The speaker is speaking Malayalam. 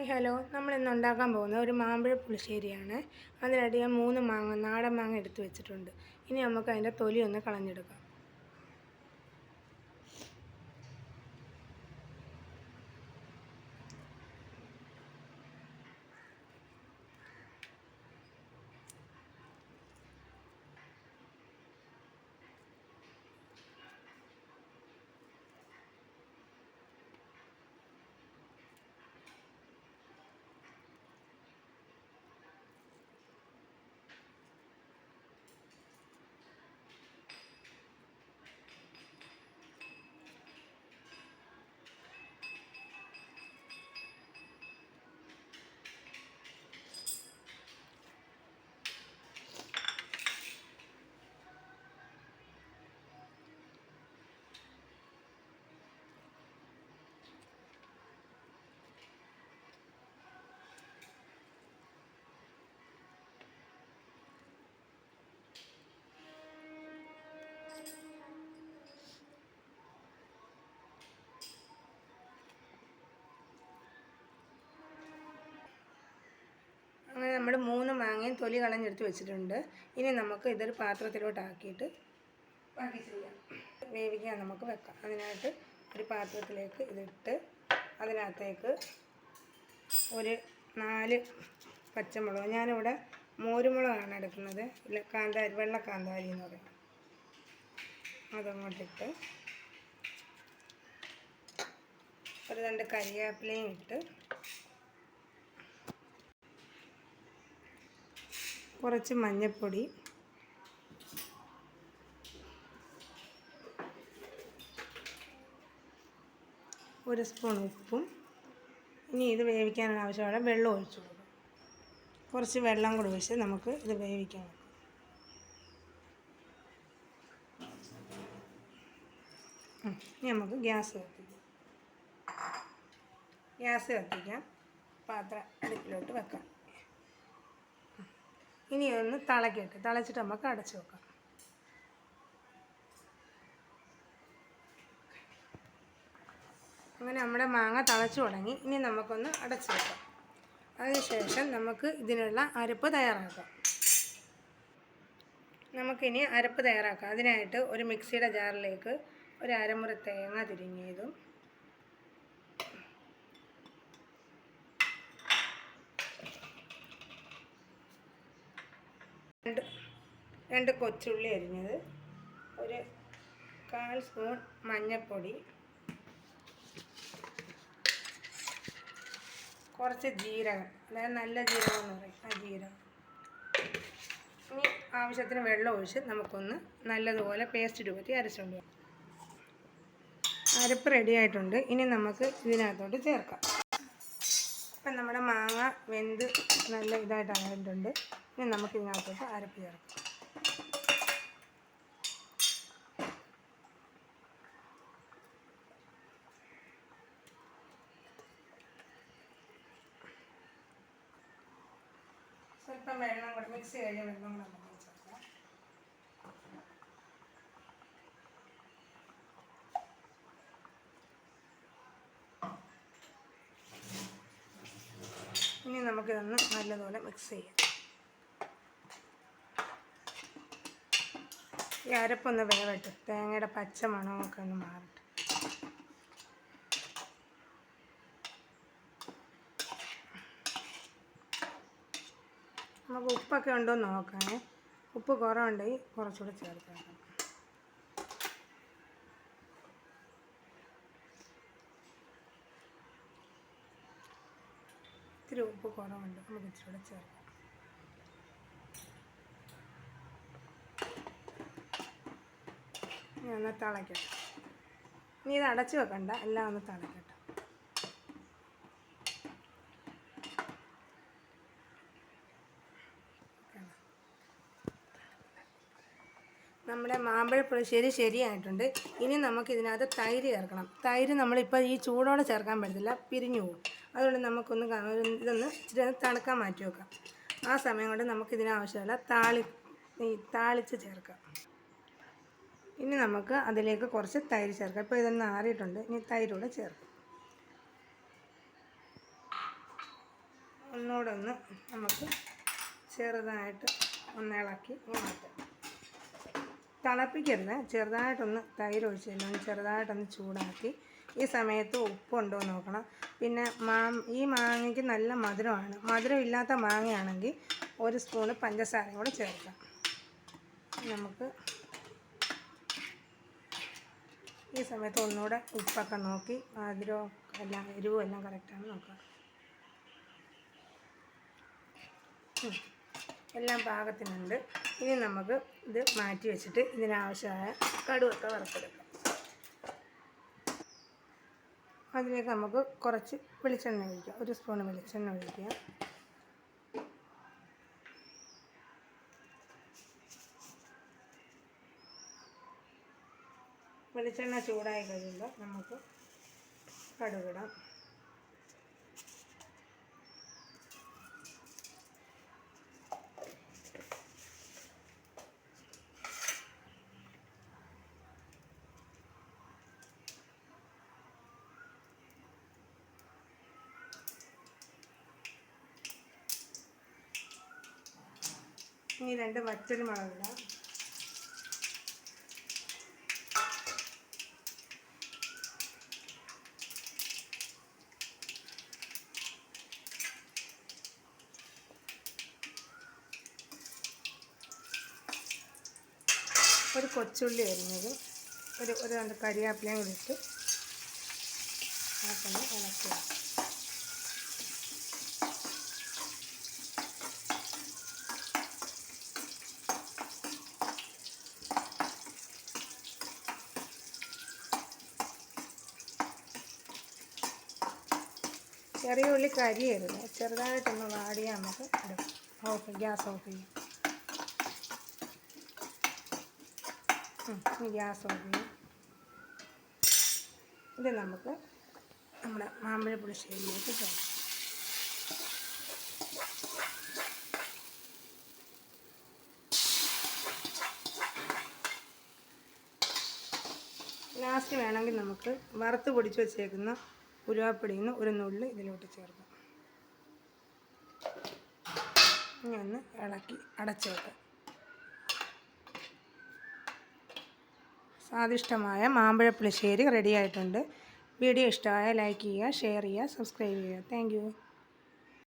ഹലോ, നമ്മളിന്ന് ഉണ്ടാക്കാൻ പോകുന്നത് ഒരു മാമ്പഴ പുളിശ്ശേരിയാണ്. അതിനായിട്ട് ഞാൻ 3 നാടൻ മാങ്ങ എടുത്ത് വെച്ചിട്ടുണ്ട്. ഇനി നമുക്ക് അതിൻ്റെ തൊലി ഒന്ന് കളഞ്ഞെടുക്കാം. അങ്ങനെ നമ്മൾ 3 മാങ്ങയും തൊലി കളഞ്ഞെടുത്ത് വെച്ചിട്ടുണ്ട്. ഇനി നമുക്ക് ഇതൊരു പാത്രത്തിലോട്ടാക്കിയിട്ട് ബാക്കി ചെയ്യാം. വേവിക്കാൻ നമുക്ക് വെക്കാം. അതിനായിട്ട് ഒരു പാത്രത്തിലേക്ക് ഇതിട്ട് അതിനകത്തേക്ക് ഒരു 4 പച്ചമുളക്, ഞാനിവിടെ മോരുമുളകാണ് എടുക്കുന്നത്, ഇല്ല കാന്താരി, വെള്ള കാന്താരി എന്ന് പറയും, അതങ്ങോട്ടിട്ട് ഒരു 2 കരിവേപ്പിലയും ഇട്ട് കുറച്ച് മഞ്ഞൾപ്പൊടി, ഒരു സ്പൂൺ ഉപ്പും, ഇനി ഇത് വേവിക്കാനുള്ള ആവശ്യമുള്ള വെള്ളം ഒഴിച്ചു കൊടുക്കും. കുറച്ച് വെള്ളം കൂടി ഒഴിച്ച് നമുക്ക് ഇത് വേവിക്കാം. ഇനി നമുക്ക് ഗ്യാസ് കത്തിക്കാം. പാത്രം അടുപ്പിലോട്ട് വെക്കാം. ഇനി ഒന്ന് തിളച്ചിട്ട് നമുക്ക് അടച്ചു വെക്കാം. അങ്ങനെ നമ്മുടെ മാങ്ങ തിളച്ചു തുടങ്ങി. ഇനി നമുക്കൊന്ന് അടച്ചു വെക്കാം. അതിനുശേഷം നമുക്ക് ഇതിനുള്ള അരപ്പ് തയ്യാറാക്കാം. നമുക്കിനി അരപ്പ് തയ്യാറാക്കാം. അതിനായിട്ട് ഒരു മിക്സിയുടെ ജാറിലേക്ക് ഒരു അരമുറി തേങ്ങ തിരിങ്ങിയതും, 2 കൊച്ചുള്ളി അരിഞ്ഞത്, ഒരു 1/4 സ്പൂൺ മഞ്ഞൾപ്പൊടി, കുറച്ച് ജീരകം, അതായത് നല്ല ജീരകം എന്ന് പറയും, ആ ജീരകം. ഇനി ആവശ്യത്തിന് വെള്ളം ഒഴിച്ച് നമുക്കൊന്ന് നല്ലതുപോലെ പേസ്റ്റ് രൂപത്തിൽ അരച്ചുകൊണ്ട് വരാം. അരപ്പ് റെഡി ആയിട്ടുണ്ട്. ഇനി നമുക്ക് ഇതിനകത്തോട്ട് ചേർക്കാം. ഇപ്പം നമ്മുടെ മാങ്ങ വെന്ത് നല്ല ഇതായിട്ട് ആയിട്ടുണ്ട്. ഇനി നമുക്ക് ഇതിനകത്തോട്ട് അരപ്പ് ചേർക്കാം. സ്വല്പം വെള്ളം കൂടെ, മിക്സ് കഴിഞ്ഞ വെള്ളം കൂടെ നമുക്ക് ചേർക്കാം. ഇനി നമുക്കിതൊന്ന് നല്ലതുപോലെ മിക്സ് ചെയ്യാം. ഈ അരപ്പൊന്ന് വേവട്ടെ, തേങ്ങയുടെ പച്ച മണമൊക്കെ ഒന്ന് മാറട്ടെ. നമുക്ക് ഉപ്പൊക്കെ ഉണ്ടോ എന്ന് നോക്കാമേ. ഉപ്പ് കുറവുണ്ടെങ്കിൽ കുറച്ചുകൂടെ ചേർക്കാം. ഇത്തിരി ഉപ്പ് കുറവുണ്ട്, നമുക്ക് ഇച്ചിരി ചേർക്കാം. ഇനി ഒന്ന് തിളക്കട്ടെ. ഇനി ഇത് അടച്ച് വെക്കണ്ട, എല്ലാം ഒന്ന് തിളക്കട്ടെ. നമ്മുടെ മാമ്പഴ പുളിശ്ശേരി ശരിയായിട്ടുണ്ട്. ഇനി നമുക്ക് ഇതിനകത്ത് തൈര് ചേർക്കണം. തൈര് നമ്മളിപ്പോൾ ഈ ചൂടോടെ ചേർക്കാൻ പറ്റത്തില്ല, പിരിഞ്ഞു പോകും. അതുകൊണ്ട് നമുക്കൊന്ന് ഇതൊന്ന് ഇച്ചിരി തണുക്കാൻ മാറ്റി വെക്കാം. ആ സമയം കൊണ്ട് നമുക്കിതിനാവശ്യമുള്ള താളിച്ച് ചേർക്കാം. ഇനി നമുക്ക് അതിലേക്ക് കുറച്ച് തൈര് ചേർക്കാം. ഇപ്പോൾ ഇതൊന്ന് ആറിയിട്ടുണ്ട്. ഇനി തൈര് കൂടെ ചേർക്കാം. ഒന്നുകൂടെ ഒന്ന് നമുക്ക് ചെറുതായിട്ട് ഒന്ന് ഇളക്കി മാറ്റാം. തിളപ്പിക്കരുത്, ചെറുതായിട്ടൊന്ന് തൈര് ഒഴിച്ച് ചെറുതായിട്ടൊന്ന് ചൂടാക്കി ഈ സമയത്ത് ഉപ്പുണ്ടോ എന്ന് നോക്കണം. പിന്നെ ഈ മാങ്ങയ്ക്ക് നല്ല മധുരമാണ്. മധുരം ഇല്ലാത്ത മാങ്ങയാണെങ്കിൽ 1 സ്പൂണ് പഞ്ചസാരയും കൂടെ ചേർക്കാം. നമുക്ക് ഈ സമയത്ത് ഒന്നുകൂടെ ഉപ്പൊക്കെ നോക്കി മധുരവും എല്ലാം എരിവും എല്ലാം കറക്റ്റാണ് നോക്കാം. എല്ലാം പാകത്തിനുണ്ട്. ഇനി നമുക്ക് ഇത് മാറ്റി വെച്ചിട്ട് ഇതിനാവശ്യമായ കടുകൊക്കെ വറുത്തെടുക്കാം. അതിലേക്ക് നമുക്ക് കുറച്ച് വെളിച്ചെണ്ണ ഒഴിക്കാം. 1 സ്പൂൺ വെളിച്ചെണ്ണ ഒഴിക്കുക. വെളിച്ചെണ്ണ ചൂടായി കഴിയുമ്പോൾ നമുക്ക് കടുകിടാം. ഇനി 2 വറ്റൽമുളകിടാം. ഒരു കൊച്ചുള്ളി അരിഞ്ഞത്, ഒരു 2 കരിയാപ്പിലയും കൂടി ഇട്ട് ആക്കുന്നു ഇളക്കുക. ചെറിയ ഉള്ളി കരിയരുത്, ചെറുതായിട്ടൊന്ന് വാടിയാൽ നമുക്ക് എടുക്കാം. ഗ്യാസ് ഓഫ് ചെയ്യാം. ഗ്യാസ് ഓഫ് ചെയ്യാം. ഇത് നമുക്ക് നമ്മുടെ മാമ്പഴ പുളിശ്ശേരിയിലേക്ക് ചേർക്കാം. ലാസ്റ്റ് വേണമെങ്കിൽ നമുക്ക് വറുത്ത് പൊടിച്ച് വെച്ചേക്കുന്ന ഉലുവാപ്പൊടിയിൽ നിന്ന് ഒരു നുള്ളി ഇതിലോട്ട് ചേർക്കാം. ഇനി ഒന്ന് ഇളക്കി അടച്ചു വെക്കാം. സ്വാദിഷ്ടമായ മാമ്പഴ പുളിശ്ശേരി റെഡി ആയിട്ടുണ്ട്. വീഡിയോ ഇഷ്ടമായ ലൈക്ക് ചെയ്യുക, ഷെയർ ചെയ്യുക, സബ്സ്ക്രൈബ് ചെയ്യുക. Thank you.